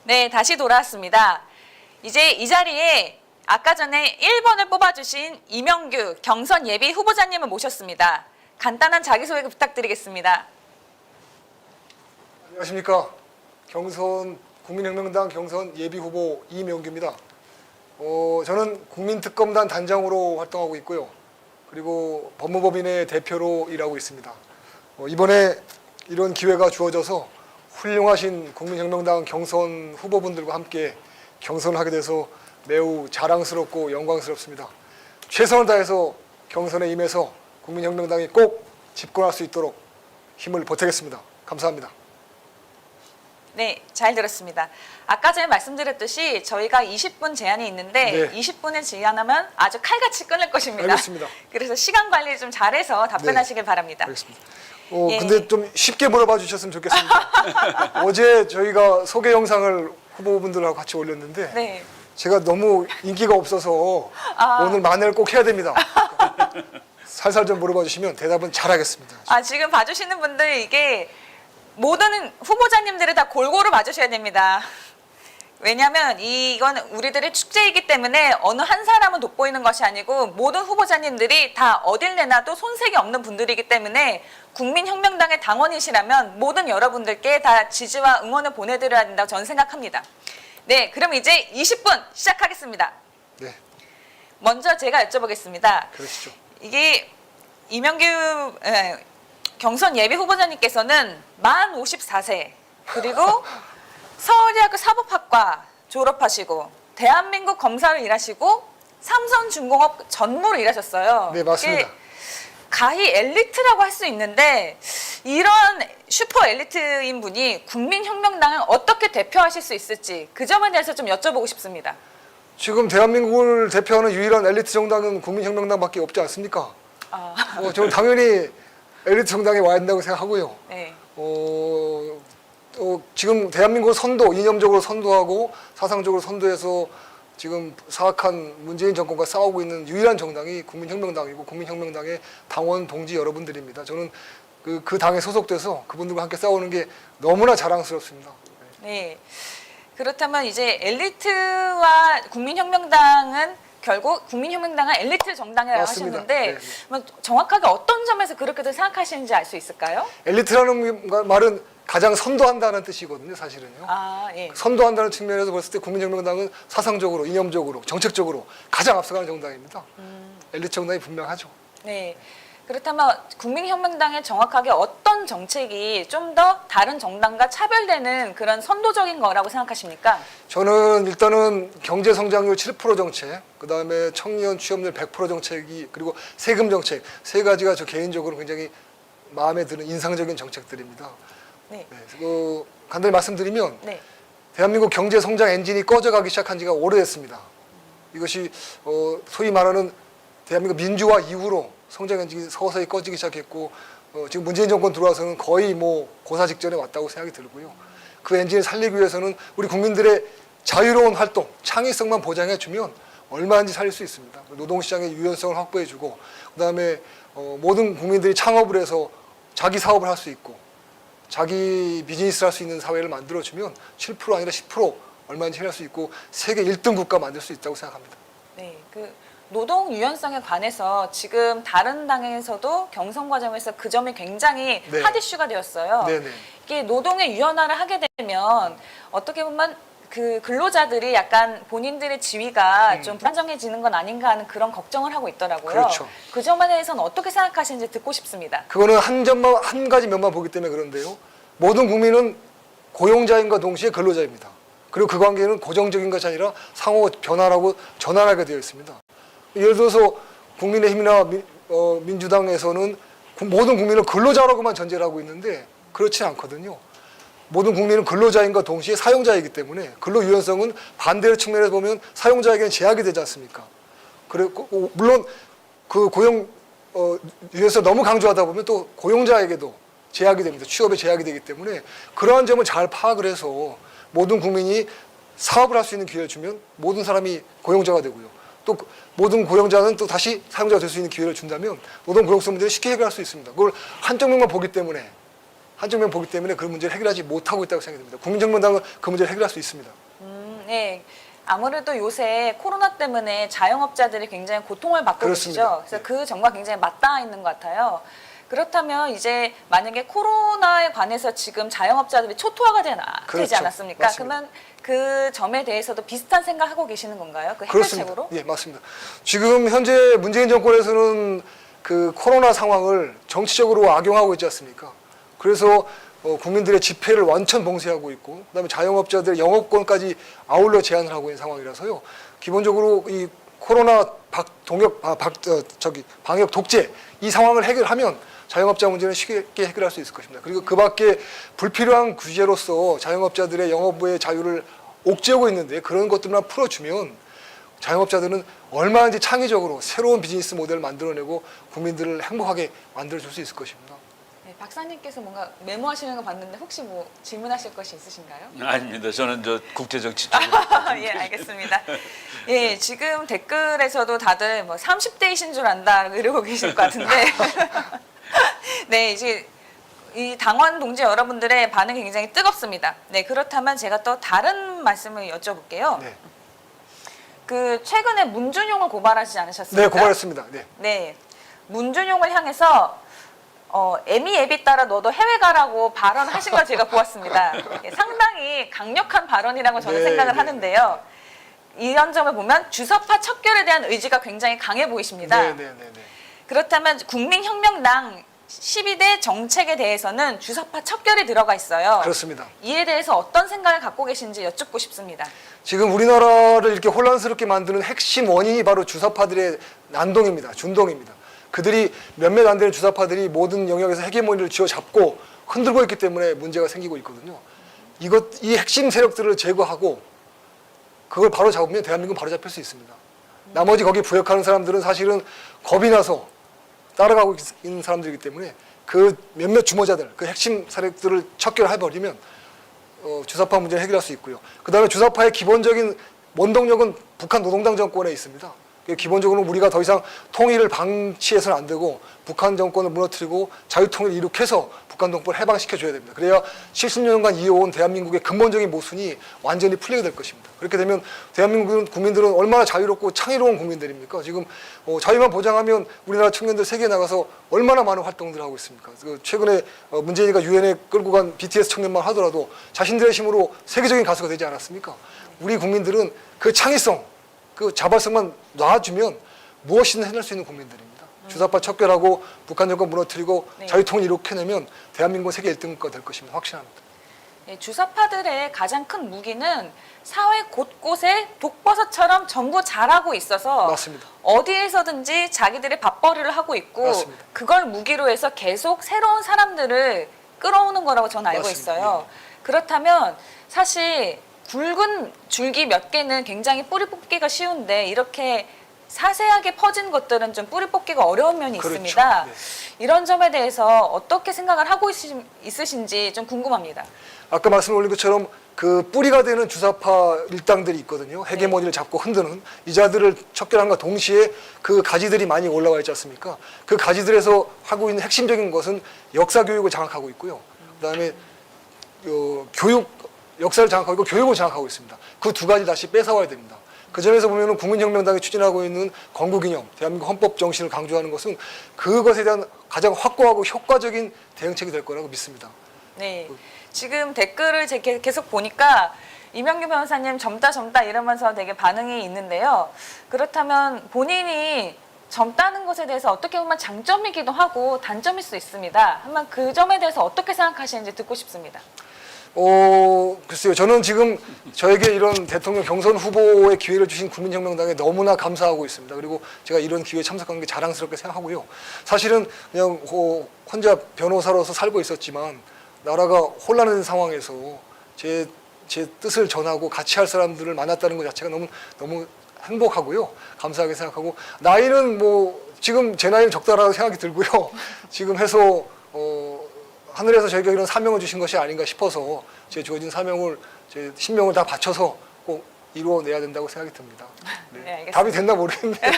네, 다시 돌아왔습니다. 이제 이 자리에 아까 전에 1번을 뽑아주신 이명규 경선 예비 후보자님을 모셨습니다. 간단한 자기소개 부탁드리겠습니다. 안녕하십니까. 국민혁명당 경선 예비 후보 이명규입니다. 저는 국민특검단 단장으로 활동하고 있고요. 그리고 법무법인의 대표로 일하고 있습니다. 이번에 이런 기회가 주어져서 훌륭하신 국민혁명당 경선 후보분들과 함께 경선을 하게 돼서 매우 자랑스럽고 영광스럽습니다. 최선을 다해서 경선에 임해서 국민혁명당이 꼭 집권할 수 있도록 힘을 보태겠습니다. 감사합니다. 네, 잘 들었습니다. 아까 전에 말씀드렸듯이 저희가 20분 제한이 있는데 네. 20분을 제한하면 아주 칼같이 끊을 것입니다. 알겠습니다. 그래서 시간 관리 좀 잘해서 답변하시길 바랍니다. 알겠습니다. 예. 근데 좀 쉽게 물어봐 주셨으면 좋겠습니다. 어제 저희가 소개 영상을 후보분들하고 같이 올렸는데 네. 제가 너무 인기가 없어서 오늘 만회를 꼭 해야 됩니다. 살살 좀 물어봐 주시면 대답은 잘하겠습니다. 지금 봐주시는 분들 이게 모든 후보자님들을 다 골고루 봐주셔야 됩니다. 왜냐하면 이건 우리들의 축제이기 때문에 어느 한 사람은 돋보이는 것이 아니고 모든 후보자님들이 다 어딜 내놔도 손색이 없는 분들이기 때문에 국민혁명당의 당원이시라면 모든 여러분들께 다 지지와 응원을 보내드려야 된다고 저는 생각합니다. 네, 그럼 이제 20분 시작하겠습니다. 네, 먼저 제가 여쭤보겠습니다. 그러시죠. 이게 이명규 경선 예비 후보자님께서는 만 54세 그리고 서울대학교 사법학과 졸업하시고 대한민국 검사로 일하시고 삼성중공업 전무로 일하셨어요. 네, 맞습니다. 이게 가히 엘리트라고 할 수 있는데 이런 슈퍼 엘리트인 분이 국민혁명당을 어떻게 대표하실 수 있을지 그 점에 대해서 좀 여쭤보고 싶습니다. 지금 대한민국을 대표하는 유일한 엘리트 정당은 국민혁명당밖에 없지 않습니까? 저는 당연히 엘리트 정당에 와야 된다고 생각하고요. 네. 지금 대한민국을 이념적으로 선도하고 사상적으로 선도해서 지금 사악한 문재인 정권과 싸우고 있는 유일한 정당이 국민혁명당이고 국민혁명당의 당원 동지 여러분들입니다. 저는 그 당에 소속돼서 그분들과 함께 싸우는 게 너무나 자랑스럽습니다. 네. 그렇다면 이제 엘리트와 국민혁명당은 결국 국민혁명당은 엘리트 정당이라고 맞습니다. 하셨는데 네. 정확하게 어떤 점에서 그렇게들 생각하시는지 알 수 있을까요? 엘리트라는 말은 가장 선도한다는 뜻이거든요, 사실은요. 예. 선도한다는 측면에서 봤을 때 국민혁명당은 사상적으로, 이념적으로, 정책적으로 가장 앞서가는 정당입니다. 엘리트 정당이 분명하죠. 네. 그렇다면 국민혁명당의 정확하게 어떤 정책이 좀 더 다른 정당과 차별되는 그런 선도적인 거라고 생각하십니까? 저는 일단은 경제 성장률 7% 정책, 그다음에 청년 취업률 100% 정책이 그리고 세금 정책 세 가지가 저 개인적으로 굉장히 마음에 드는 인상적인 정책들입니다. 네. 간단히 말씀드리면 네. 대한민국 경제 성장 엔진이 꺼져가기 시작한 지가 오래됐습니다. 이것이 소위 말하는 대한민국 민주화 이후로 성장 엔진이 서서히 꺼지기 시작했고 지금 문재인 정권 들어와서는 거의 고사 직전에 왔다고 생각이 들고요. 그 엔진을 살리기 위해서는 우리 국민들의 자유로운 활동, 창의성만 보장해주면 얼마든지 살릴 수 있습니다. 노동시장의 유연성을 확보해주고 그다음에 모든 국민들이 창업을 해서 자기 사업을 할 수 있고 자기 비즈니스를 할 수 있는 사회를 만들어주면 7% 아니라 10% 얼마든지 해낼 수 있고 세계 1등 국가 만들 수 있다고 생각합니다. 네. 노동 유연성에 관해서 지금 다른 당에서도 경선 과정에서 그 점이 굉장히 네. 핫 이슈가 되었어요. 네네. 이게 노동의 유연화를 하게 되면 어떻게 보면 그 근로자들이 약간 본인들의 지위가 좀 불안정해지는 건 아닌가 하는 그런 걱정을 하고 있더라고요. 그렇죠. 그 점에 대해서는 어떻게 생각하시는지 듣고 싶습니다. 그거는 한 가지 면만 보기 때문에 그런데요. 모든 국민은 고용자인과 동시에 근로자입니다. 그리고 그 관계는 고정적인 것이 아니라 상호 변화라고 전환하게 되어 있습니다. 예를 들어서 국민의힘이나 민주당에서는 모든 국민을 근로자라고만 전제를 하고 있는데 그렇지 않거든요. 모든 국민은 근로자인과 동시에 사용자이기 때문에 근로 유연성은 반대의 측면에서 보면 사용자에게는 제약이 되지 않습니까? 그리고 물론 그 고용 유연성 너무 강조하다 보면 또 고용자에게도 제약이 됩니다. 취업에 제약이 되기 때문에 그러한 점을 잘 파악을 해서 모든 국민이 사업을 할 수 있는 기회를 주면 모든 사람이 고용자가 되고요. 또 모든 고용자는 또 다시 사용자가 될 수 있는 기회를 준다면 노동 고용성 문제를 쉽게 해결할 수 있습니다. 그걸 한쪽 면만 보기 때문에 한쪽 면 보기 때문에 그 문제를 해결하지 못하고 있다고 생각이 듭니다. 국민정명당은 그 문제를 해결할 수 있습니다. 네. 아무래도 요새 코로나 때문에 자영업자들이 굉장히 고통을 받고 그렇습니다. 계시죠. 그래서 네. 그 점과 굉장히 맞닿아 있는 것 같아요. 그렇다면 이제 만약에 코로나에 관해서 지금 자영업자들이 초토화가 되지 그렇죠. 않았습니까? 맞습니다. 그러면 그 점에 대해서도 비슷한 생각하고 계시는 건가요? 그 그렇습니다. 해결책으로? 예, 맞습니다. 지금 현재 문재인 정권에서는 그 코로나 상황을 정치적으로 악용하고 있지 않습니까? 그래서 국민들의 집회를 완전 봉쇄하고 있고, 그다음에 자영업자들의 영업권까지 아울러 제한을 하고 있는 상황이라서요. 기본적으로 이 코로나 방역 독재 이 상황을 해결하면 자영업자 문제는 쉽게 해결할 수 있을 것입니다. 그리고 그 밖에 불필요한 규제로서 자영업자들의 영업의 자유를 옥죄고 있는데 그런 것들만 풀어주면 자영업자들은 얼마든지 창의적으로 새로운 비즈니스 모델을 만들어내고 국민들을 행복하게 만들어줄 수 있을 것입니다. 네, 박사님께서 뭔가 메모하시는 거 봤는데 혹시 뭐 질문하실 것이 있으신가요? 아닙니다. 저는 저 국제정치 쪽. 예, 알겠습니다. 예, 지금 댓글에서도 다들 뭐 30대이신 줄 안다 이러고 계실 것 같은데. 네, 이제 이 당원 동지 여러분들의 반응이 굉장히 뜨겁습니다. 네, 그렇다면 제가 또 다른 말씀을 여쭤볼게요. 네, 그 최근에 문준용을 고발하지 않으셨습니까? 네 고발했습니다. 네. 네, 문준용을 향해서 애미 애비 따라 너도 해외 가라고 발언하신 걸 제가 보았습니다. 예, 상당히 강력한 발언이라고 저는 네, 생각을 네. 하는데요. 이런 점을 보면 주사파 척결에 대한 의지가 굉장히 강해 보이십니다. 네, 네, 네, 네. 그렇다면 국민혁명당 12대 정책에 대해서는 주사파 척결이 들어가 있어요. 그렇습니다. 이에 대해서 어떤 생각을 갖고 계신지 여쭙고 싶습니다. 지금 우리나라를 이렇게 혼란스럽게 만드는 핵심 원인이 바로 주사파들의 난동입니다. 준동입니다. 그들이 몇몇 안 되는 주사파들이 모든 영역에서 헤게모니를 쥐어잡고 흔들고 있기 때문에 문제가 생기고 있거든요. 이 핵심 세력들을 제거하고 그걸 바로 잡으면 대한민국은 바로 잡힐 수 있습니다. 나머지 거기 부역하는 사람들은 사실은 겁이 나서 따라가고 있는 사람들이기 때문에 그 몇몇 주모자들, 그 핵심 세력들을 척결해버리면 주사파 문제를 해결할 수 있고요. 그 다음에 주사파의 기본적인 원동력은 북한 노동당 정권에 있습니다. 기본적으로 우리가 더 이상 통일을 방치해서는 안 되고 북한 정권을 무너뜨리고 자유통일을 이룩해서 북한 동포를 해방시켜줘야 됩니다. 그래야 70년간 이어온 대한민국의 근본적인 모순이 완전히 풀리게 될 것입니다. 그렇게 되면 대한민국 국민들은 얼마나 자유롭고 창의로운 국민들입니까? 지금 자유만 보장하면 우리나라 청년들 세계에 나가서 얼마나 많은 활동들을 하고 있습니까? 최근에 문재인이가 유엔에 끌고 간 BTS 청년만 하더라도 자신들의 힘으로 세계적인 가수가 되지 않았습니까? 우리 국민들은 그 창의성, 그 자발성만 놔주면 무엇이든 해낼 수 있는 국민들입니다. 주사파 척결하고 북한 정권 무너뜨리고 네. 자유통일 이룩해내면 대한민국은 세계 1등국가 될 것입니다. 확신합니다. 네, 주사파들의 가장 큰 무기는 사회 곳곳에 독버섯처럼 전부 자라고 있어서 맞습니다. 어디에서든지 자기들의 밥벌이를 하고 있고 맞습니다. 그걸 무기로 해서 계속 새로운 사람들을 끌어오는 거라고 저는 알고 맞습니다. 있어요. 그렇다면 사실 굵은 줄기 몇 개는 굉장히 뿌리 뽑기가 쉬운데 이렇게 사세하게 퍼진 것들은 좀 뿌리 뽑기가 어려운 면이 그렇죠. 있습니다. 네. 이런 점에 대해서 어떻게 생각을 하고 있으신지 좀 궁금합니다. 아까 말씀 올린 것처럼 그 뿌리가 되는 주사파 일당들이 있거든요. 헤게모니를 잡고 흔드는 이자들을 척결함과 동시에 그 가지들이 많이 올라와 있지 않습니까? 그 가지들에서 하고 있는 핵심적인 것은 역사 교육을 장악하고 있고요. 그다음에 역사를 장악하고 있고 교육을 장악하고 있습니다. 그 두 가지 다시 뺏어와야 됩니다. 그 점에서 보면은 국민혁명당이 추진하고 있는 건국이념, 대한민국 헌법 정신을 강조하는 것은 그것에 대한 가장 확고하고 효과적인 대응책이 될 거라고 믿습니다. 네. 지금 댓글을 계속 보니까 이명규 변호사님 젊다 이러면서 되게 반응이 있는데요. 그렇다면 본인이 젊다는 것에 대해서 어떻게 보면 장점이기도 하고 단점일 수 있습니다. 한번 그 점에 대해서 어떻게 생각하시는지 듣고 싶습니다. 글쎄요. 저는 지금 저에게 이런 대통령 경선 후보의 기회를 주신 국민혁명당에 너무나 감사하고 있습니다. 그리고 제가 이런 기회에 참석한 게 자랑스럽게 생각하고요. 사실은 그냥 혼자 변호사로서 살고 있었지만 나라가 혼란한 상황에서 제 뜻을 전하고 같이 할 사람들을 만났다는 것 자체가 너무 행복하고요. 감사하게 생각하고 나이는 지금 제 나이는 적다라고 생각이 들고요. 지금 해서 하늘에서 저에게 이런 사명을 주신 것이 아닌가 싶어서 제 주어진 사명을 제 신명을 다 바쳐서 꼭 이루어내야 된다고 생각이 듭니다. 네. 네, 알겠습니다. 답이 됐나 모르겠네요.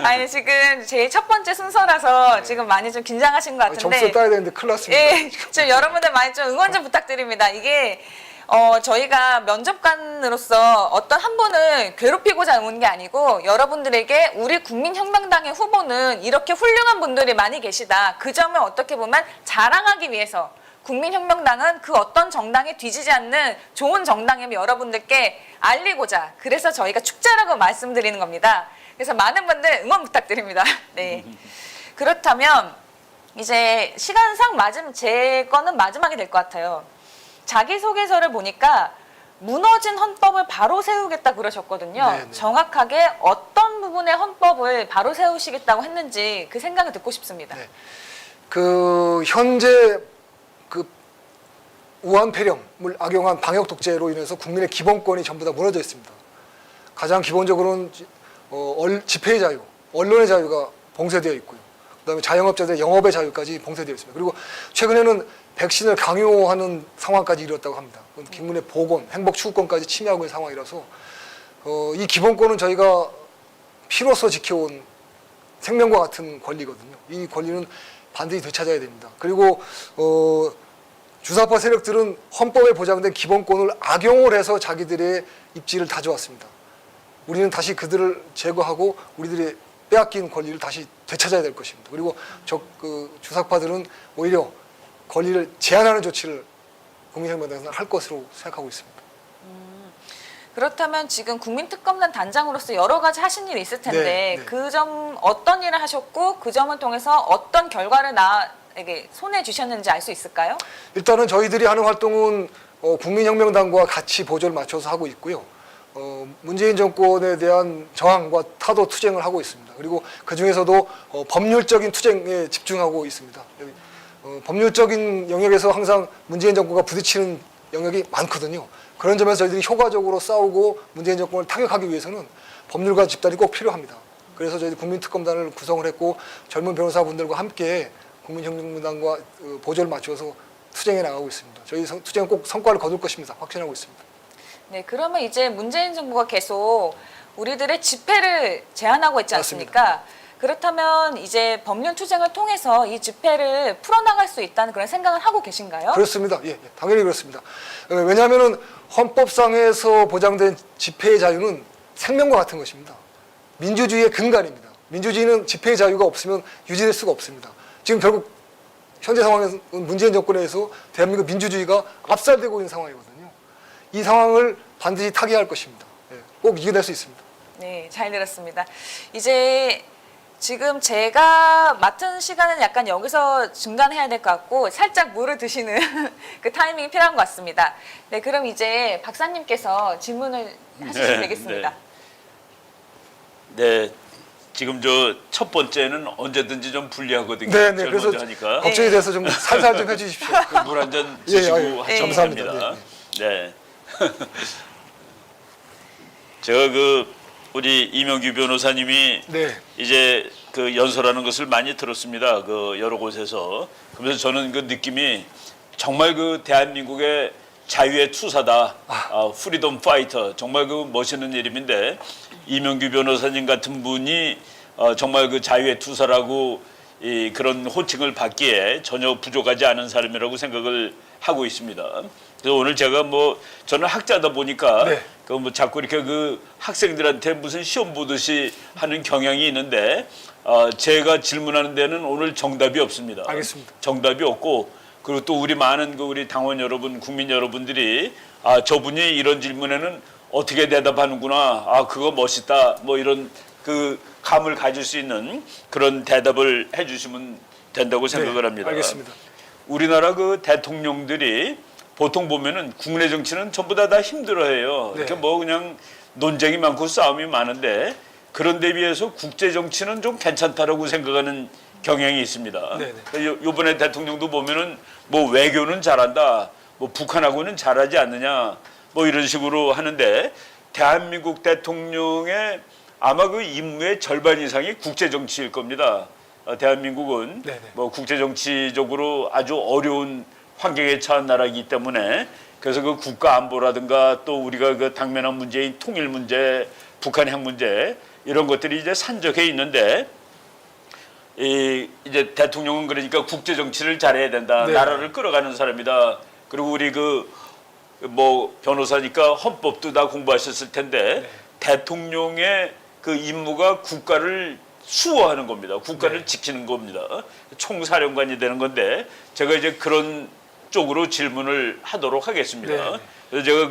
아니 지금 제 첫 번째 순서라서 지금 많이 좀 긴장하신 것 같은데. 점수 따야 되는데 큰일 났습니다. 예, 좀 여러분들 많이 좀 응원 좀 부탁드립니다. 이게 저희가 면접관으로서 어떤 한 분을 괴롭히고자 온 게 아니고 여러분들에게 우리 국민혁명당의 후보는 이렇게 훌륭한 분들이 많이 계시다. 그 점을 어떻게 보면 자랑하기 위해서 국민혁명당은 그 어떤 정당에 뒤지지 않는 좋은 정당임을 여러분들께 알리고자 그래서 저희가 축제라고 말씀드리는 겁니다. 그래서 많은 분들 응원 부탁드립니다. 네. 그렇다면 이제 시간상 제 거는 마지막이 될 것 같아요. 자기소개서를 보니까 무너진 헌법을 바로 세우겠다 그러셨거든요. 네네. 정확하게 어떤 부분의 헌법을 바로 세우시겠다고 했는지 그 생각을 듣고 싶습니다. 네. 그 현재 그 우한 폐렴을 악용한 방역 독재로 인해서 국민의 기본권이 전부 다 무너져 있습니다. 가장 기본적으로는 집회의 자유, 언론의 자유가 봉쇄되어 있고요. 그다음에 자영업자들의 영업의 자유까지 봉쇄되어 있습니다. 그리고 최근에는 백신을 강요하는 상황까지 이르렀다고 합니다. 국민의 보건, 행복 추구권까지 침해하고 있는 상황이라서 이 기본권은 저희가 피로써 지켜온 생명과 같은 권리거든요. 이 권리는 반드시 되찾아야 됩니다. 그리고 주사파 세력들은 헌법에 보장된 기본권을 악용을 해서 자기들의 입지를 다져왔습니다. 우리는 다시 그들을 제거하고 우리들의 빼앗긴 권리를 다시 되찾아야 될 것입니다. 그리고 주사파들은 오히려 권리를 제한하는 조치를 국민혁명당에서는 할 것으로 생각하고 있습니다. 그렇다면 지금 국민특검단 단장으로서 여러 가지 하신 일이 있을 텐데 네, 네. 그 점 어떤 일을 하셨고 그 점을 통해서 어떤 결과를 나에게 손에 주셨는지 알 수 있을까요? 일단은 저희들이 하는 활동은 국민혁명당과 같이 보조를 맞춰서 하고 있고요. 문재인 정권에 대한 저항과 타도 투쟁을 하고 있습니다. 그리고 그 중에서도 법률적인 투쟁에 집중하고 있습니다. 법률적인 영역에서 항상 문재인 정권과 부딪히는 영역이 많거든요. 그런 점에서 저희들이 효과적으로 싸우고 문재인 정권을 타격하기 위해서는 법률가 집단이 꼭 필요합니다. 그래서 저희들이 국민특검단을 구성을 했고 젊은 변호사분들과 함께 국민혁명당과 보조를 맞춰서 투쟁에 나가고 있습니다. 저희 투쟁은 꼭 성과를 거둘 것입니다. 확신하고 있습니다. 네, 그러면 이제 문재인 정부가 계속 우리들의 집회를 제한하고 있지 않습니까? 맞습니다. 그렇다면 이제 법률 투쟁을 통해서 이 집회를 풀어나갈 수 있다는 그런 생각을 하고 계신가요? 그렇습니다. 예, 당연히 그렇습니다. 왜냐하면 헌법상에서 보장된 집회의 자유는 생명과 같은 것입니다. 민주주의의 근간입니다. 민주주의는 집회의 자유가 없으면 유지될 수가 없습니다. 지금 결국 현재 상황에서 문재인 정권에 의해서 대한민국 민주주의가 압살되고 있는 상황이거든요. 이 상황을 반드시 타개할 것입니다. 예, 꼭 이겨낼 수 있습니다. 네, 잘 들었습니다. 이제 지금 제가 맡은 시간은 약간 여기서 중단해야 될 것 같고 살짝 물을 드시는 그 타이밍이 필요한 것 같습니다. 네, 그럼 이제 박사님께서 질문을 하시면 되겠습니다. 네, 지금 저 첫 번째는 언제든지 좀 불리하거든요. 네, 네. 제일 그래서 먼저 하니까 걱정이 돼서 좀 살살 좀 해주십시오. 물 한 잔 예, 드시고 예, 하시면 감사합니다. 됩니다. 네. 제가 우리 이명규 변호사님이 네. 이제 그 연설하는 것을 많이 들었습니다. 그 여러 곳에서. 그래서 저는 그 느낌이 정말 그 대한민국의 자유의 투사다. 프리덤 파이터. 정말 그 멋있는 이름인데 이명규 변호사님 같은 분이 정말 그 자유의 투사라고 그런 호칭을 받기에 전혀 부족하지 않은 사람이라고 생각을 하고 있습니다. 그래서 오늘 제가 저는 학자다 보니까 네. 자꾸 이렇게 그 학생들한테 무슨 시험 보듯이 하는 경향이 있는데 제가 질문하는 데는 오늘 정답이 없습니다. 알겠습니다. 정답이 없고 그리고 또 우리 많은 우리 당원 여러분, 국민 여러분들이 저분이 이런 질문에는 어떻게 대답하는구나. 그거 멋있다. 이런 그 감을 가질 수 있는 그런 대답을 해주시면 된다고 생각을 네, 합니다. 알겠습니다. 우리나라 그 대통령들이 보통 보면은 국내 정치는 전부 다 힘들어해요. 네. 이렇게 그냥 논쟁이 많고 싸움이 많은데 그런데 비해서 국제 정치는 좀 괜찮다라고 생각하는 경향이 있습니다. 네, 요번에 대통령도 보면은 외교는 잘한다. 북한하고는 잘하지 않느냐. 이런 식으로 하는데 대한민국 대통령의 아마 그 임무의 절반 이상이 국제 정치일 겁니다. 대한민국은 네네. 국제 정치적으로 아주 어려운 환경에 처한 나라이기 때문에 그래서 그 국가 안보라든가 또 우리가 그 당면한 문제인 통일 문제 북한 핵 문제 이런 것들이 이제 산적해 있는데 이제 대통령은 그러니까 국제 정치를 잘해야 된다. 네. 나라를 끌어가는 사람이다. 그리고 우리 뭐 변호사니까 헌법도 다 공부하셨을 텐데 네. 대통령의 그 임무가 국가를 수호하는 겁니다. 국가를 네. 지키는 겁니다. 총사령관이 되는 건데 제가 이제 그런 쪽으로 질문을 하도록 하겠습니다. 네. 그래서 제가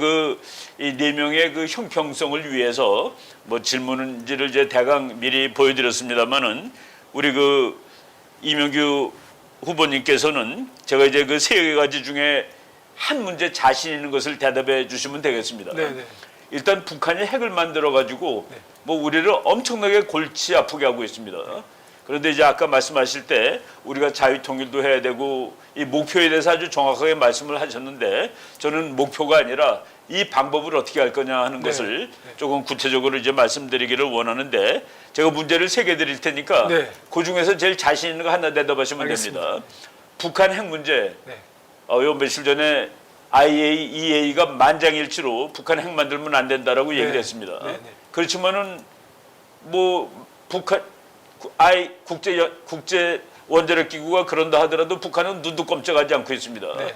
이 네 명의 그 형평성을 위해서 뭐 질문지를 이제 대강 미리 보여드렸습니다만은 우리 이명규 후보님께서는 제가 이제 그 세 가지 중에 한 문제 자신 있는 것을 대답해 주시면 되겠습니다. 네, 네. 일단 북한이 핵을 만들어 가지고 네. 뭐 우리를 엄청나게 골치 아프게 하고 있습니다. 그런데 이제 아까 말씀하실 때 우리가 자유 통일도 해야 되고 이 목표에 대해서 아주 정확하게 말씀을 하셨는데 저는 목표가 아니라 이 방법을 어떻게 할 거냐 하는 네. 것을 네. 조금 구체적으로 이제 말씀드리기를 원하는데 제가 문제를 3개 드릴 테니까 네. 그 중에서 제일 자신 있는 거 하나 대답하시면 알겠습니다. 됩니다. 북한 핵 문제. 네. 요 며칠 전에 IAEA가 만장일치로 북한 핵 만들면 안 된다라고 네. 얘기를 했습니다. 네, 네. 그렇지만은 뭐 북한 국제 원자력 기구가 그런다 하더라도 북한은 눈도 꼼짝하지 않고 있습니다. 네.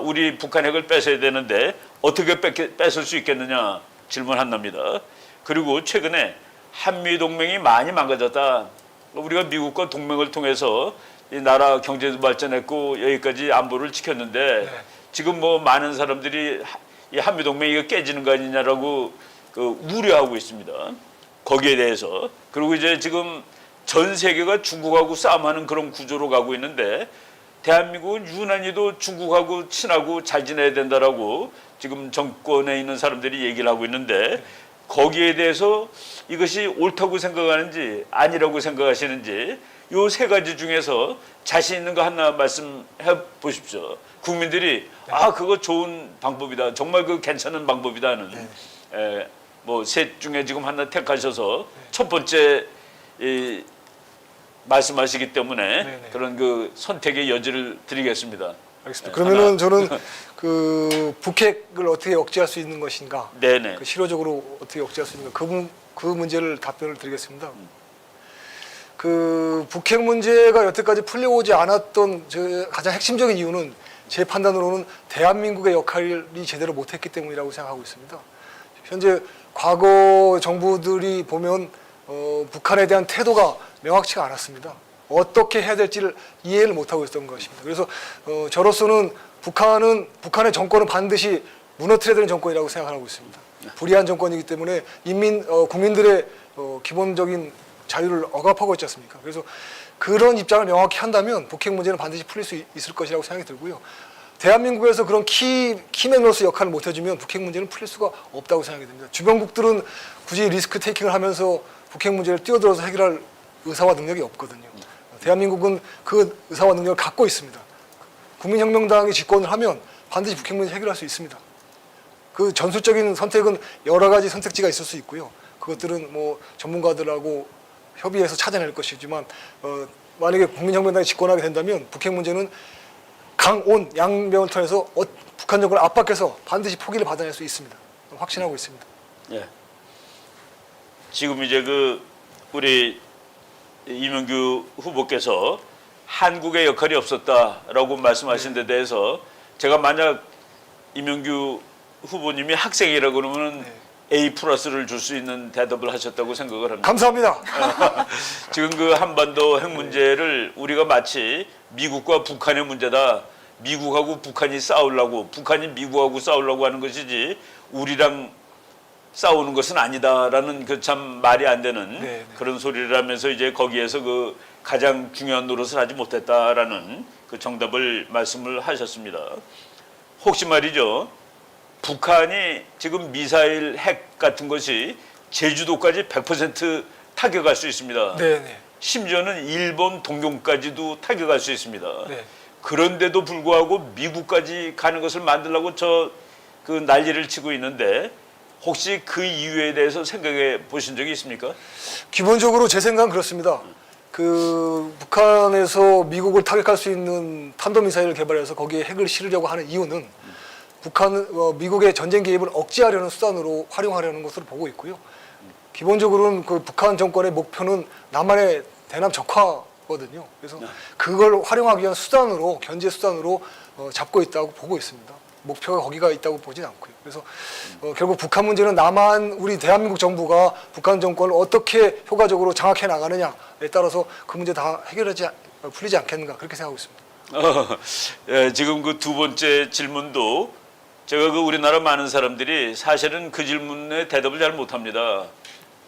우리 북한 핵을 뺏어야 되는데 어떻게 뺏을 수 있겠느냐 질문한답니다. 그리고 최근에 한미 동맹이 많이 망가졌다. 우리가 미국과 동맹을 통해서 이 나라 경제도 발전했고 여기까지 안보를 지켰는데 네. 지금 뭐 많은 사람들이 이 한미 동맹이 깨지는 거 아니냐라고 우려하고 있습니다. 거기에 대해서 그리고 이제 지금 전 세계가 중국하고 싸움하는 그런 구조로 가고 있는데 대한민국은 유난히도 중국하고 친하고 잘 지내야 된다라고 지금 정권에 있는 사람들이 얘기를 하고 있는데 거기에 대해서 이것이 옳다고 생각하는지 아니라고 생각하시는지 요 3가지 중에서 자신 있는 거 하나 말씀해 보십시오. 국민들이 그거 좋은 방법이다. 정말 괜찮은 방법이다 하는 뭐 셋 중에 지금 하나 택하셔서 첫 번째 말씀하시기 때문에 네네. 그런 선택의 여지를 드리겠습니다. 알겠습니다. 그러면은 저는 북핵을 어떻게 억제할 수 있는 것인가, 네네. 실효적으로 어떻게 억제할 수 있는 그 문제를 답변을 드리겠습니다. 북핵 문제가 여태까지 풀려오지 않았던 가장 핵심적인 이유는 제 판단으로는 대한민국의 역할이 제대로 못했기 때문이라고 생각하고 있습니다. 현재 과거 정부들이 보면 북한에 대한 태도가 명확치가 않았습니다. 어떻게 해야 될지를 이해를 못하고 있었던 것입니다. 그래서 저로서는 북한의 정권은 반드시 무너뜨려야 되는 정권이라고 생각하고 있습니다. 불의한 정권이기 때문에 국민들의 기본적인 자유를 억압하고 있지 않습니까? 그래서 그런 입장을 명확히 한다면 북핵 문제는 반드시 풀릴 수 있을 것이라고 생각이 들고요. 대한민국에서 그런 키맨으로서 역할을 못 해주면 북핵 문제는 풀릴 수가 없다고 생각이 됩니다. 주변국들은 굳이 리스크 테이킹을 하면서 북핵 문제를 뛰어들어서 해결할 의사와 능력이 없거든요. 대한민국은 그 의사와 능력을 갖고 있습니다. 국민혁명당이 집권을 하면 반드시 북핵 문제 해결할 수 있습니다. 그 전술적인 선택은 여러 가지 선택지가 있을 수 있고요. 그것들은 뭐 전문가들하고 협의해서 찾아낼 것이지만 만약에 국민혁명당이 집권하게 된다면 북핵 문제는 강온 양면을 통해서 북한 정권을 압박해서 반드시 포기를 받아낼 수 있습니다. 확신하고 있습니다. 예. 지금 이제 우리 이명규 후보께서 한국의 역할이 없었다라고 말씀하신 데 대해서 제가 만약 이명규 후보님이 학생이라 그러면 A 플러스를 줄 수 있는 대답을 하셨다고 생각을 합니다. 감사합니다. 지금 한반도 핵 문제를 우리가 마치 미국과 북한의 문제다. 미국하고 북한이 싸우려고, 북한이 미국하고 싸우려고 하는 것이지 우리랑 싸우는 것은 아니다라는 참 말이 안 되는 그런 소리를 하면서 이제 거기에서 가장 중요한 노릇을 하지 못했다라는 정답을 말씀을 하셨습니다. 혹시 말이죠. 북한이 지금 미사일 핵 같은 것이 제주도까지 100% 타격할 수 있습니다. 네네. 심지어는 일본 동경까지도 타격할 수 있습니다. 네. 그런데도 불구하고 미국까지 가는 것을 만들려고 난리를 치고 있는데 혹시 그 이유에 대해서 생각해 보신 적이 있습니까? 기본적으로 제 생각은 그렇습니다. 북한에서 미국을 타격할 수 있는 탄도미사일을 개발해서 거기에 핵을 실으려고 하는 이유는 미국의 전쟁 개입을 억제하려는 수단으로 활용하려는 것으로 보고 있고요. 기본적으로는 그 북한 정권의 목표는 남한의 대남 적화거든요. 그래서 그걸 활용하기 위한 수단으로 견제 수단으로 잡고 있다고 보고 있습니다. 목표가 거기가 있다고 보진 않고요. 그래서 결국 북한 문제는 남한 우리 대한민국 정부가 북한 정권을 어떻게 효과적으로 장악해 나가느냐에 따라서 그 문제 다 풀리지 않겠는가 그렇게 생각하고 있습니다. 예, 지금 그 두 번째 질문도 제가 그 우리나라 많은 사람들이 사실은 그 질문에 대답을 잘 못합니다.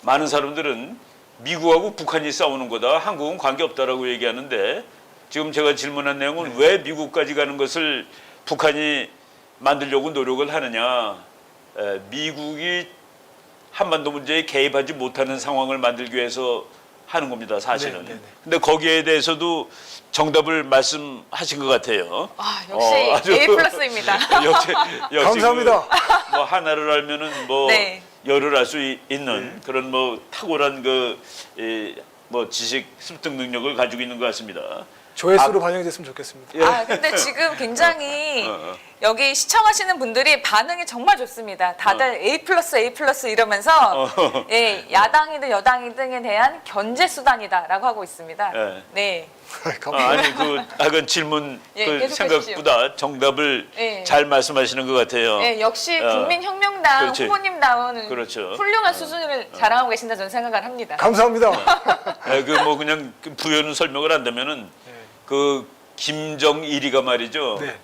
많은 사람들은 미국하고 북한이 싸우는 거다. 한국은 관계없다라고 얘기하는데 지금 제가 질문한 내용은 왜 미국까지 가는 것을 북한이 만들려고 노력을 하느냐. 미국이 한반도 문제에 개입하지 못하는 상황을 만들기 위해서 하는 겁니다. 사실은. 네. 근데 거기에 대해서도 정답을 말씀하신 것 같아요. 아, 역시 A 플러스입니다. 역시 감사합니다. 뭐 하나를 알면은 뭐 네. 열을 알 수 있는 그런 뭐 탁월한 뭐 지식 습득 능력을 가지고 있는 것 같습니다. 조회수로 반영이 됐으면 좋겠습니다. 아, 근데 지금 굉장히 여기 시청하시는 분들이 반응이 정말 좋습니다. 다들 A 플러스 이러면서 예, 야당이든 여당이든에 대한 견제 수단이다라고 하고 있습니다. 예. 네. 감사합니다. 그 질문 예, 그 계속하십시오. 생각보다 정답을 예. 잘 말씀하시는 것 같아요. 예, 역시 국민혁명당 그렇지. 후보님다운 그렇죠. 훌륭한 수준을 자랑하고 계신다 저는 생각을 합니다. 감사합니다. 그 뭐 그냥 그 부연 설명을 한다면은 그 김정일이가 말이죠. 네.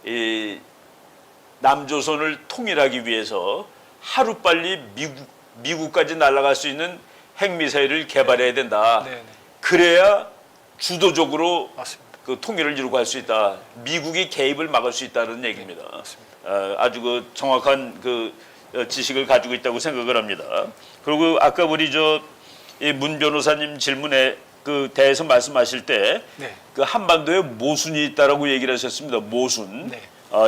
이 남조선을 통일하기 위해서 하루 빨리 미국까지 날아갈 수 있는 핵미사일을 개발해야 된다. 네. 그래야 주도적으로 맞습니다. 그 통일을 이루고 할 수 있다. 미국이 개입을 막을 수 있다는 얘기입니다. 맞습니다. 아주 그 정확한 그 지식을 가지고 있다고 생각을 합니다. 그리고 아까 우리 문 변호사님 질문에 그 대해서 말씀하실 때 그 네. 한반도에 모순이 있다라고 얘기를 하셨습니다. 모순. 네.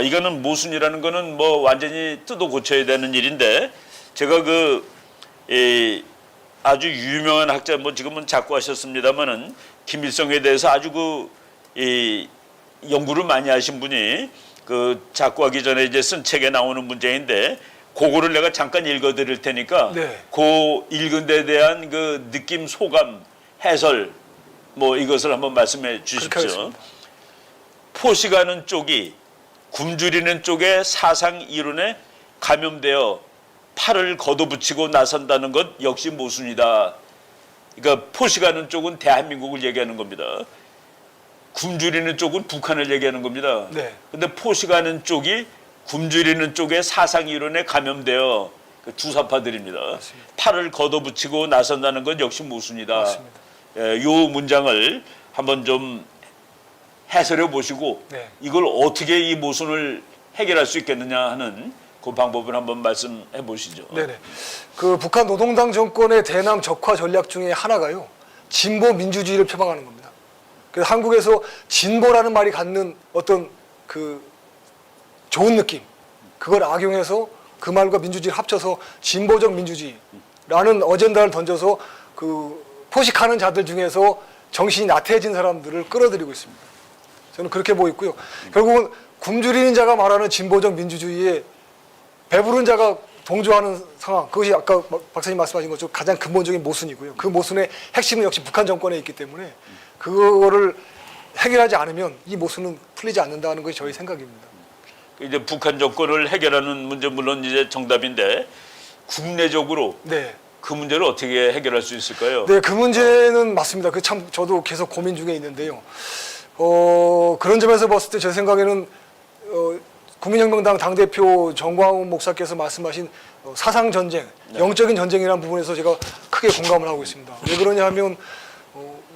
이거는 모순이라는 거는 뭐 완전히 뜯어 고쳐야 되는 일인데 제가 아주 유명한 학자 뭐 지금은 작고하셨습니다만은 김일성에 대해서 아주 연구를 많이 하신 분이 그 작고하기 전에 이제 쓴 책에 나오는 문제인데 그거를 내가 잠깐 읽어드릴 테니까 네. 그 읽은 데 대한 그 느낌, 소감, 해설 뭐 이것을 한번 말씀해 주십시오. 하겠습니다. 포식하는 쪽이 굶주리는 쪽의 사상 이론에 감염되어 팔을 걷어붙이고 나선다는 것 역시 모순이다. 그러니까 포식하는 쪽은 대한민국을 얘기하는 겁니다. 굶주리는 쪽은 북한을 얘기하는 겁니다. 네. 근데 포식하는 쪽이 굶주리는 쪽의 사상 이론에 감염되어 그 주사파들입니다. 맞습니다. 팔을 걷어붙이고 나선다는 것 역시 모순이다. 맞습니다. 요 문장을 한번 좀 해설해 보시고 네. 이걸 어떻게 이 모순을 해결할 수 있겠느냐 하는 그 방법을 한번 말씀해 보시죠. 네네. 그 북한 노동당 정권의 대남 적화 전략 중에 하나가요. 진보 민주주의를 표방하는 겁니다. 그래서 한국에서 진보라는 말이 갖는 어떤 그 좋은 느낌, 그걸 악용해서 그 말과 민주주의를 합쳐서 진보적 민주주의라는 어젠다를 던져서 그 포식하는 자들 중에서 정신이 나태해진 사람들을 끌어들이고 있습니다. 저는 그렇게 보고 있고요. 결국은 굶주리는 자가 말하는 진보적 민주주의에 배부른 자가 동조하는 상황, 그것이 아까 박사님 말씀하신 것처럼 가장 근본적인 모순이고요. 그 모순의 핵심은 역시 북한 정권에 있기 때문에 그거를 해결하지 않으면 이 모순은 풀리지 않는다는 것이 저희 생각입니다. 이제 북한 정권을 해결하는 문제 물론 이제 정답인데 국내적으로 네. 그 문제를 어떻게 해결할 수 있을까요? 네, 그 문제는 맞습니다. 그 참 저도 계속 고민 중에 있는데요. 그런 점에서 봤을 때 제 생각에는 국민혁명당 당대표 정광훈 목사께서 말씀하신 사상 전쟁, 영적인 전쟁이라는 부분에서 제가 크게 공감을 하고 있습니다. 왜 그러냐 하면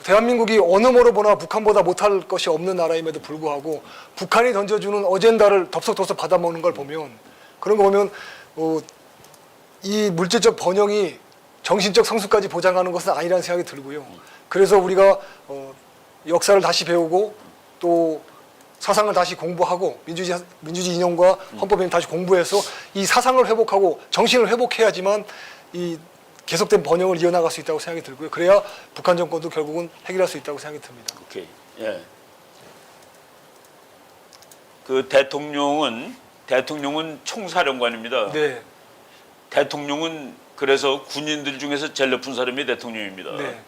대한민국이 어느 뭐로 보나 북한보다 못할 것이 없는 나라임에도 불구하고 북한이 던져주는 어젠다를 덥석덥석 받아먹는 걸 보면 그런 거 보면 이 물질적 번영이 정신적 성숙까지 보장하는 것은 아니라는 생각이 들고요. 그래서 우리가 역사를 다시 배우고 또 사상을 다시 공부하고 민주주의 이념과 헌법을 다시 공부해서 이 사상을 회복하고 정신을 회복해야지만 이 계속된 번영을 이어나갈 수 있다고 생각이 들고요. 그래야 북한 정권도 결국은 해결할 수 있다고 생각이 듭니다. 오케이. 예. 그 대통령은 총사령관입니다. 네, 대통령은 그래서 군인들 중에서 제일 높은 사람이 대통령입니다. 네.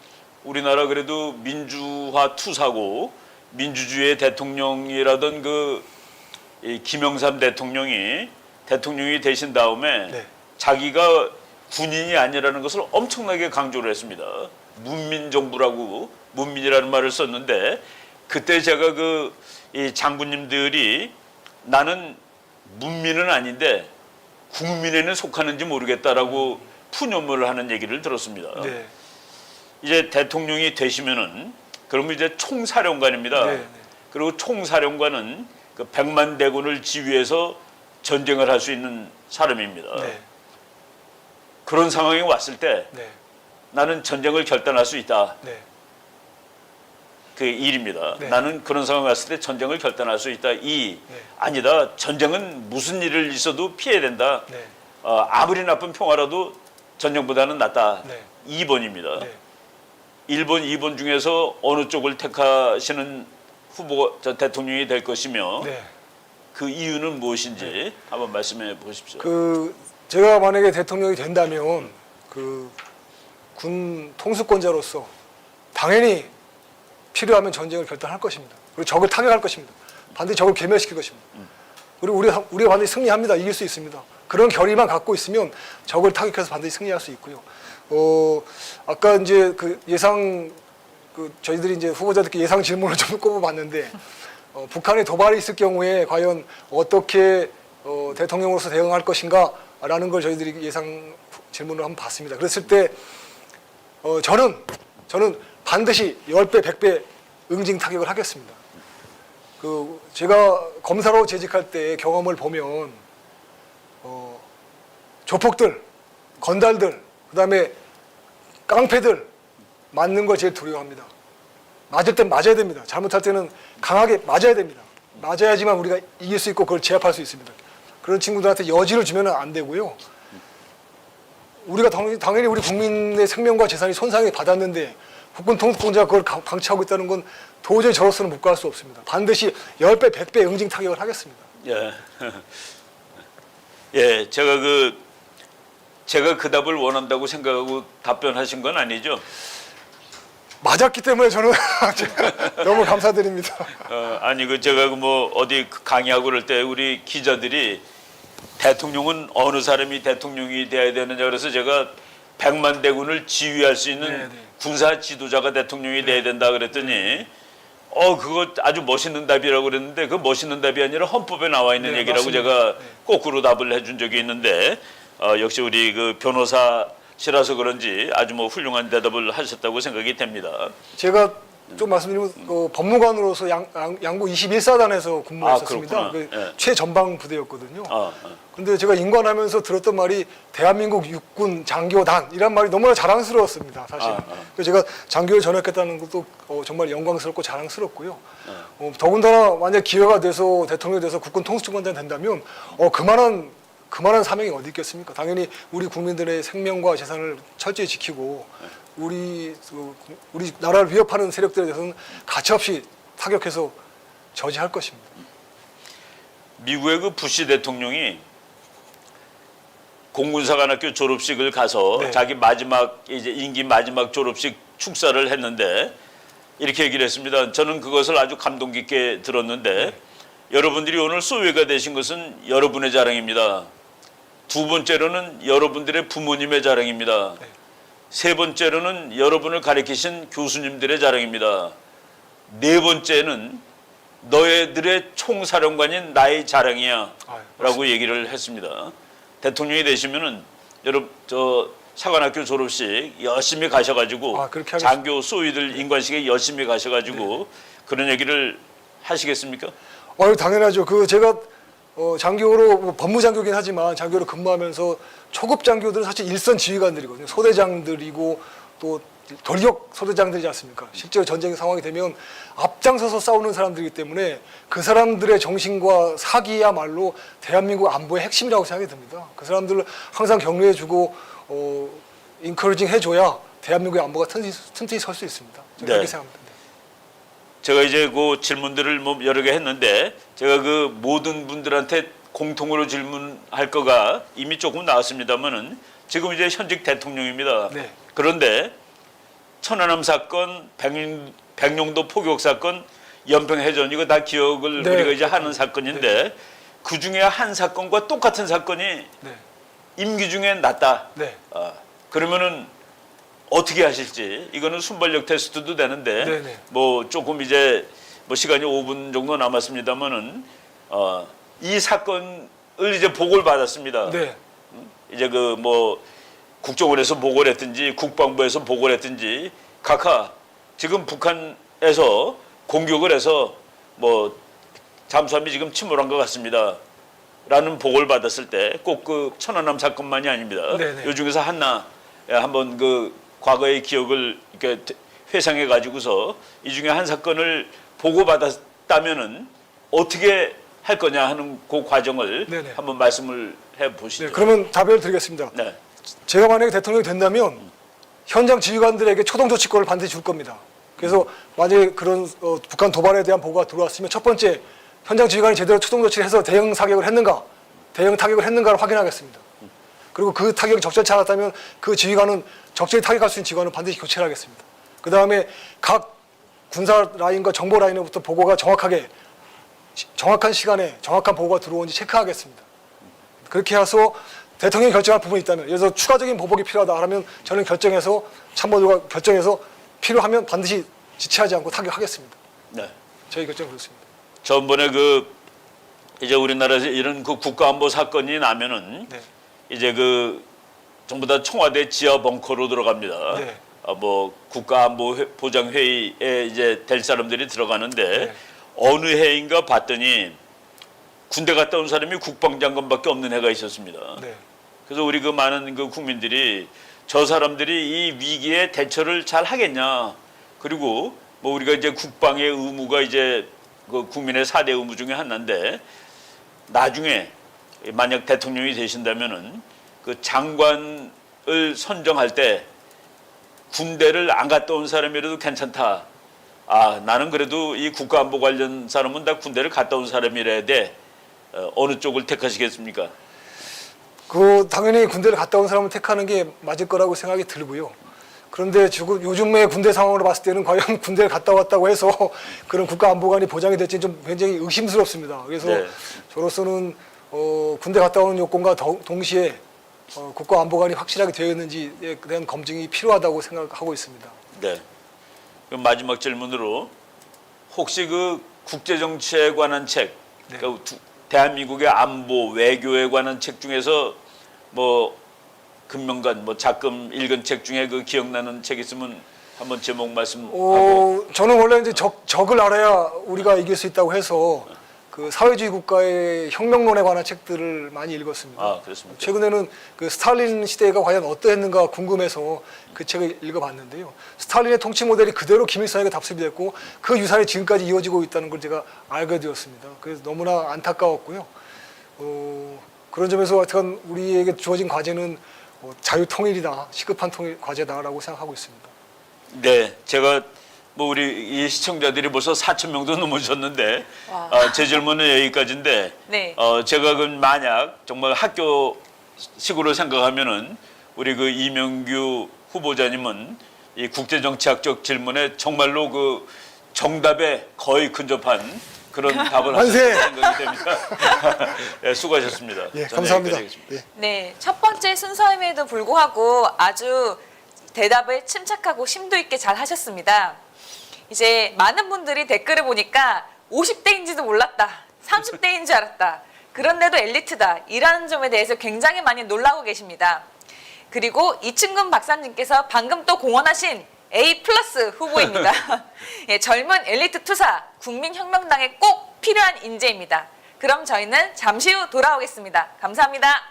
우리나라 그래도 민주화 투사고 민주주의의 대통령이라던 이 김영삼 대통령이 되신 다음에 네. 자기가 군인이 아니라는 것을 엄청나게 강조를 했습니다. 문민정부라고 문민이라는 말을 썼는데 그때 제가 이 장군님들이 나는 문민은 아닌데 국민에는 속하는지 모르겠다라고 푸념을 하는 얘기를 들었습니다. 네. 이제 대통령이 되시면은 그러면 이제 총사령관입니다. 네, 네. 그리고 총사령관은 그 100만 대군을 지휘해서 전쟁을 할 수 있는 사람입니다. 네. 그런 상황이 왔을 때 네. 나는 전쟁을 결단할 수 있다. 네. 그 일입니다. 네. 나는 그런 상황이 왔을 때 전쟁을 결단할 수 있다. 네. 아니다. 전쟁은 무슨 일을 있어도 피해야 된다. 네. 아무리 나쁜 평화라도 전쟁보다는 낫다. 네. 2번입니다. 네. 1번, 2번 중에서 어느 쪽을 택하시는 후보가 대통령이 될 것이며 네. 그 이유는 무엇인지 한번 말씀해 보십시오. 제가 만약에 대통령이 된다면 군 통수권자로서 당연히 필요하면 전쟁을 결단할 것입니다. 그리고 적을 타격할 것입니다. 반드시 적을 괴멸시킬 것입니다. 그리고 우리가 반드시 승리합니다. 이길 수 있습니다. 그런 결의만 갖고 있으면 적을 타격해서 반드시 승리할 수 있고요. 아까 이제 저희들이 이제 후보자들께 예상 질문을 좀 꼽아봤는데 북한의 도발이 있을 경우에 과연 어떻게 대통령으로서 대응할 것인가라는 걸 저희들이 예상 질문을 한번 봤습니다. 그랬을 때 저는 반드시 10배, 100배 응징 타격을 하겠습니다. 제가 검사로 재직할 때 경험을 보면 조폭들, 건달들, 그다음에 깡패들 맞는 걸 제일 두려워합니다. 맞을 땐 맞아야 됩니다. 잘못할 때는 강하게 맞아야 됩니다. 맞아야지만 우리가 이길 수 있고 그걸 제압할 수 있습니다. 그런 친구들한테 여지를 주면 안 되고요. 우리가 당연히 우리 국민의 생명과 재산이 손상을 받았는데 국군 통수권자가 그걸 방치하고 있다는 건 도저히 저로서는 묵과할 수 없습니다. 반드시 10배, 100배 응징 타격을 하겠습니다. 예. 예, 제가 그 답을 원한다고 생각하고 답변하신 건 아니죠? 맞았기 때문에 저는 너무 감사드립니다. 아니 제가 어디 강의하고 그럴 때 우리 기자들이 대통령은 어느 사람이 대통령이 돼야 되느냐 그래서 제가 100만 대군을 지휘할 수 있는 네, 네. 군사 지도자가 대통령이 돼야 된다 그랬더니 그거 아주 멋있는 답이라고 그랬는데 그 멋있는 답이 아니라 헌법에 나와 있는 네, 얘기라고 맞습니다. 제가 네. 거꾸로 답을 해준 적이 있는데 역시 우리 변호사시라서 그런지 아주 훌륭한 대답을 하셨다고 생각이 됩니다. 제가 좀 말씀드리면 법무관으로서 양구 21사단에서 근무했었습니다. 그렇구나. 예. 최전방 부대였거든요. 근데 제가 인관하면서 들었던 말이 대한민국 육군 장교단이란 말이 너무나 자랑스러웠습니다. 사실. 그래서 제가 장교를 전역했다는 것도 정말 영광스럽고 자랑스럽고요. 더군다나 만약 기회가 돼서 대통령이 돼서 국군 통수권자가 된다면 그만한 사명이 어디 있겠습니까? 당연히 우리 국민들의 생명과 재산을 철저히 지키고 우리 나라를 위협하는 세력들에 대해서는 가차없이 타격해서 저지할 것입니다. 미국의 부시 대통령이 공군사관학교 졸업식을 가서 네. 자기 마지막 이제 임기 마지막 졸업식 축사를 했는데 이렇게 얘기를 했습니다. 저는 그것을 아주 감동 깊게 들었는데 여러분들이 오늘 소외가 되신 것은 여러분의 자랑입니다. 두 번째로는 여러분들의 부모님의 자랑입니다. 세 번째로는 여러분을 가르치신 교수님들의 자랑입니다. 네 번째는 너희들의 총사령관인 나의 자랑이야 라고 얘기를 했습니다. 대통령이 되시면은 사관학교 졸업식 열심히 가셔가지고 장교 소위들 인관식에 열심히 가셔가지고 그런 얘기를 하시겠습니까? 당연하죠. 제가 장교로 법무장교긴 하지만 장교로 근무하면서 초급 장교들은 사실 일선 지휘관들이거든요. 소대장들이고 또 돌격 소대장들이지 않습니까? 실제로 전쟁 상황이 되면 앞장서서 싸우는 사람들이기 때문에 그 사람들의 정신과 사기야말로 대한민국 안보의 핵심이라고 생각이 듭니다. 그 사람들을 항상 격려해주고 인커리징 해줘야 대한민국의 안보가 튼튼히 설 수 있습니다. 저는 그렇게 생각합니다. 제가 이제 그 질문들을 여러 개 했는데 제가 모든 분들한테 공통으로 질문할 거가 이미 조금 나왔습니다만은 지금 이제 현직 대통령입니다. 네. 그런데 천안함 사건, 백령도 포격 사건, 연평해전 이거 다 기억을 네. 우리가 이제 하는 사건인데 그 중에 한 사건과 똑같은 사건이 네. 임기 중에 났다. 네. 그러면은 어떻게 하실지 이거는 순발력 테스트도 되는데 네네. 뭐 조금 이제 뭐 시간이 5분 정도 남았습니다만은 이 사건을 이제 보고를 받았습니다. 네. 이제 그 뭐 국정원에서 보고를 했든지 국방부에서 보고를 했든지 각하 지금 북한에서 공격을 해서 뭐 잠수함이 지금 침몰한 것 같습니다. 라는 보고를 받았을 때 꼭 그 천안함 사건만이 아닙니다. 네네. 요 중에서 하나 한번 그 과거의 기억을 이렇게 회상해 가지고서 이 중에 한 사건을 보고받았다면은 어떻게 할 거냐 하는 그 과정을 네네. 한번 말씀을 해 보시죠. 네. 그러면 답변을 드리겠습니다. 네. 제가 만약에 대통령이 된다면 현장 지휘관들에게 초동 조치권을 반드시 줄 겁니다. 그래서 만약에 그런 북한 도발에 대한 보고가 들어왔으면 첫 번째 현장 지휘관이 제대로 초동 조치를 해서 대응 사격을 했는가, 대응 타격을 했는가를 확인하겠습니다. 그리고 그 타격이 적절치 않았다면 그 지휘관은 적절히 타격할 수 있는 지휘관은 반드시 교체를 하겠습니다. 그 다음에 각 군사 라인과 정보 라인으로부터 보고가 정확한 시간에 정확한 보고가 들어온지 체크하겠습니다. 그렇게 해서 대통령이 결정할 부분이 있다면, 예를 들어서 추가적인 보복이 필요하다 하면 저는 결정해서 참모들과 결정해서 필요하면 반드시 지체하지 않고 타격하겠습니다. 네. 저희 결정은 그렇습니다. 전번에 그 이제 우리나라에서 이런 그 국가안보 사건이 나면은 네. 이제 그 전부 다 청와대 지하 벙커로 들어갑니다. 네. 뭐 국가안보보장회의에 이제 될 사람들이 들어가는데 네. 어느 해인가 봤더니 군대 갔다 온 사람이 국방장관밖에 없는 해가 있었습니다. 네. 그래서 우리 그 많은 그 국민들이 저 사람들이 이 위기에 대처를 잘 하겠냐. 그리고 뭐 우리가 이제 국방의 의무가 이제 그 국민의 4대 의무 중에 하나인데 나중에 만약 대통령이 되신다면은 그 장관을 선정할 때 군대를 안 갔다 온 사람이라도 괜찮다. 나는 그래도 이 국가안보 관련 사람은 다 군대를 갔다 온 사람이라야 돼. 어느 쪽을 택하시겠습니까? 당연히 군대를 갔다 온 사람을 택하는 게 맞을 거라고 생각이 들고요. 그런데 지금 요즘의 군대 상황으로 봤을 때는 과연 군대를 갔다 왔다고 해서 그런 국가안보관이 보장이 될지 좀 굉장히 의심스럽습니다. 그래서 네. 저로서는 군대 갔다 오는 요건과 동시에 국가안보관이 확실하게 되어 있는지에 대한 검증이 필요하다고 생각하고 있습니다. 네. 그럼 마지막 질문으로 혹시 그 국제 정치에 관한 책, 네. 그러니까 대한민국의 안보 외교에 관한 책 중에서 뭐 금명간 뭐 작금 읽은 책 중에 그 기억나는 책 있으면 한번 제목 말씀하고. 저는 원래 이제 적을 알아야 우리가 이길 수 있다고 해서 그 사회주의 국가의 혁명론에 관한 책들을 많이 읽었습니다. 그렇습니까? 최근에는 그 스탈린 시대가 과연 어떠했는가 궁금해서 그 책을 읽어봤는데요. 스탈린의 통치 모델이 그대로 김일성에게 답습이 됐고 그 유산이 지금까지 이어지고 있다는 걸 제가 알게 되었습니다. 그래서 너무나 안타까웠고요. 그런 점에서 하여튼 우리에게 주어진 과제는 자유통일이다, 시급한 과제다라고 생각하고 있습니다. 네, 제가 뭐 우리 이 시청자들이 벌써 4,000명도 넘으셨는데 제 질문은 여기까지인데 네. 제가 그 만약 정말 학교식으로 생각하면은 우리 그 이명규 후보자님은 이 국제정치학적 질문에 정말로 그 정답에 거의 근접한 그런 답을 만세! 하셨다는 생각이 됩니다. 네, 수고하셨습니다. 예, 저는 감사합니다. 여기까지 하겠습니다. 예. 네, 첫 번째 순서임에도 불구하고 아주 대답을 침착하고 심도 있게 잘 하셨습니다. 이제 많은 분들이 댓글을 보니까 50대인지도 몰랐다, 30대인 줄 알았다, 그런데도 엘리트다 이라는 점에 대해서 굉장히 많이 놀라고 계십니다. 그리고 이충근 박사님께서 방금 또 공언하신 A+ 후보입니다. 예, 젊은 엘리트 투사, 국민혁명당에 꼭 필요한 인재입니다. 그럼 저희는 잠시 후 돌아오겠습니다. 감사합니다.